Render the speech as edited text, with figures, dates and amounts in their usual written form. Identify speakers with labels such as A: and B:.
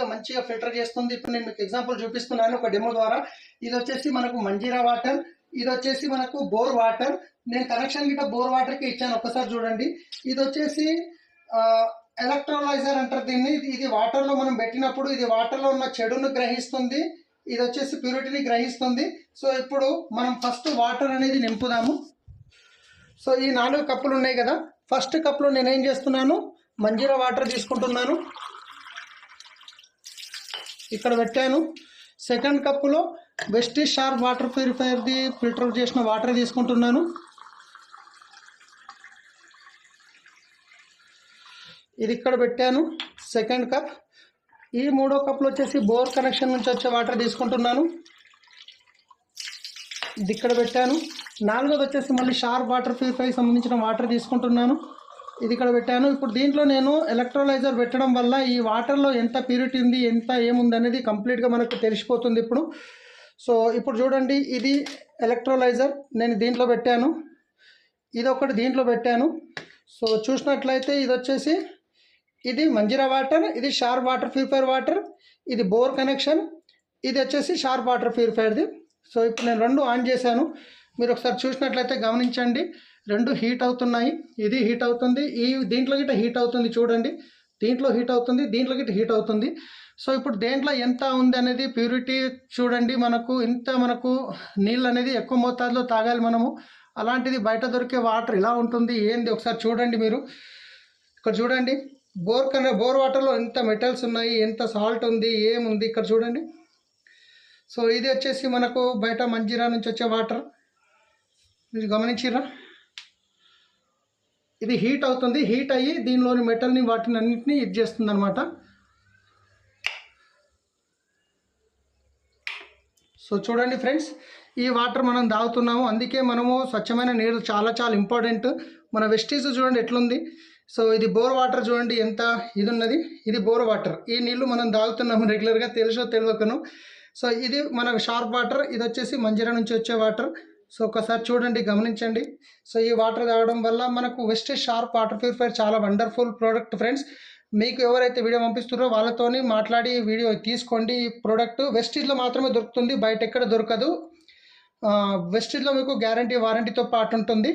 A: మంచిగా ఫిల్టర్ చేస్తుంది. ఇప్పుడు నేను మీకు ఎగ్జాంపుల్ చూపిస్తున్నాను ఒక డెమో ద్వారా. ఇది వచ్చేసి మనకు మంజీరా వాటర్, ఇది వచ్చేసి మనకు బోర్ వాటర్. నేను కనెక్షన్ గిట్ట బోర్ వాటర్కి ఇచ్చాను, ఒకసారి చూడండి. ఇది వచ్చేసి ఎలక్ట్రోలైజర్ అంటారు దీన్ని. ఇది వాటర్లో మనం పెట్టినప్పుడు ఇది వాటర్లో ఉన్న చెడును గ్రహిస్తుంది, ఇది వచ్చేసి ప్యూరిటీని గ్రహిస్తుంది. సో ఇప్పుడు మనం ఫస్ట్ వాటర్ అనేది నింపుదాము. సో ఈ 4 కప్పులు ఉన్నాయి కదా, ఫస్ట్ కప్లో నేనేం చేస్తున్నాను, మంజీరా వాటర్ తీసుకుంటున్నాను, ఇక్కడ పెట్టాను. సెకండ్ కప్పులో వెస్టీజ్ షార్ప్ వాటర్ ప్యూరిఫైయర్ది ఫిల్టర్ చేసిన వాటర్ తీసుకుంటున్నాను. ఇది ఇక్కడ పెట్టాను సెకండ్ కప్. ఈ 3వ కప్లో వచ్చేసి బోర్ కనెక్షన్ నుంచి వచ్చే వాటర్ తీసుకుంటున్నాను, ఇది ఇక్కడ పెట్టాను. 4వది వచ్చేసి మళ్ళీ షార్ప్ వాటర్ ప్యూరిఫైకి సంబంధించిన వాటర్ తీసుకుంటున్నాను, ఇది ఇక్కడ పెట్టాను. ఇప్పుడు దీంట్లో నేను ఎలక్ట్రోలైజర్ పెట్టడం వల్ల ఈ వాటర్లో ఎంత ప్యూరిటీ ఉంది, ఎంత ఏముంది అనేది కంప్లీట్గా మనకు తెలిసిపోతుంది ఇప్పుడు. సో ఇప్పుడు చూడండి, ఇది ఎలక్ట్రోలైజర్ నేను దీంట్లో పెట్టాను, ఇది ఒకటి దీంట్లో పెట్టాను. సో చూసినట్లయితే ఇది వచ్చేసి ఇది మంజీరా వాటర్, ఇది షార్ప్ వాటర్ ప్యూరిఫైర్ వాటర్, ఇది బోర్ కనెక్షన్, ఇది వచ్చేసి షార్ప్ వాటర్ ప్యూరిఫైర్ది. సో ఇప్పుడు నేను 2 ఆన్ చేశాను, మీరు ఒకసారి చూసినట్లయితే గమనించండి, 2 హీట్ అవుతున్నాయి. ఇది హీట్ అవుతుంది, ఈ దీంట్లో గిట్ట హీట్ అవుతుంది చూడండి, దీంట్లో హీట్ అవుతుంది, దీంట్లో గిట్ట హీట్ అవుతుంది. సో ఇప్పుడు దేంట్లో ఎంత ఉంది అనేది ప్యూరిటీ చూడండి. మనకు నీళ్ళు అనేది ఎక్కువ మోతాదులో తాగాలి మనము. అలాంటిది బయట దొరికే వాటర్ ఇలా ఉంటుంది ఏంది ఒకసారి చూడండి మీరు. ఇక్కడ చూడండి, బోర్ వాటర్లో ఎంత మెటల్స్ ఉన్నాయి, ఎంత సాల్ట్ ఉంది, ఏముంది ఇక్కడ చూడండి. సో ఇది వచ్చేసి మనకు బయట మంజీరా నుంచి వచ్చే వాటర్, మీరు గమనించిరా, ఇది హీట్ అవుతుంది, హీట్ అయ్యి దీనిలోని మెటల్ని వాటిని అన్నింటినీ ఇది చేస్తుంది అనమాట. సో చూడండి ఫ్రెండ్స్, ఈ వాటర్ మనం తాగుతున్నాము, అందుకే మనము స్వచ్ఛమైన నీరు చాలా చాలా ఇంపార్టెంట్. మన వెస్టీజ్ చూడండి ఎట్లుంది. సో ఇది బోర్ వాటర్ చూడండి ఎంత ఇది ఉన్నది, ఇది బోర్ వాటర్. ఈ నీళ్లు మనం తాగుతున్నాము రెగ్యులర్గా, తెలుసో తెలియకను. సో ఇది మన షార్ప్ వాటర్, ఇది వచ్చేసి మంజీరా నుంచి వచ్చే వాటర్. సో ఒకసారి చూడండి, గమనించండి. సో ఈ వాటర్ తాగడం వల్ల మనకు వెస్టీజ్ షార్ప్ వాటర్ ప్యూరిఫైర్ చాలా వండర్ఫుల్ ప్రోడక్ట్ ఫ్రెండ్స్. మీకు ఎవరైతే వీడియో పంపిస్తున్నారో వాళ్ళతోని మాట్లాడి వీడియో తీసుకోండి. ఈ ప్రోడక్ట్ వెస్టీజ్లో మాత్రమే దొరుకుతుంది, బయట ఎక్కడ దొరకదు. వెస్టీజ్లో మీకు గ్యారంటీ వారంటీతో పాటు ఉంటుంది.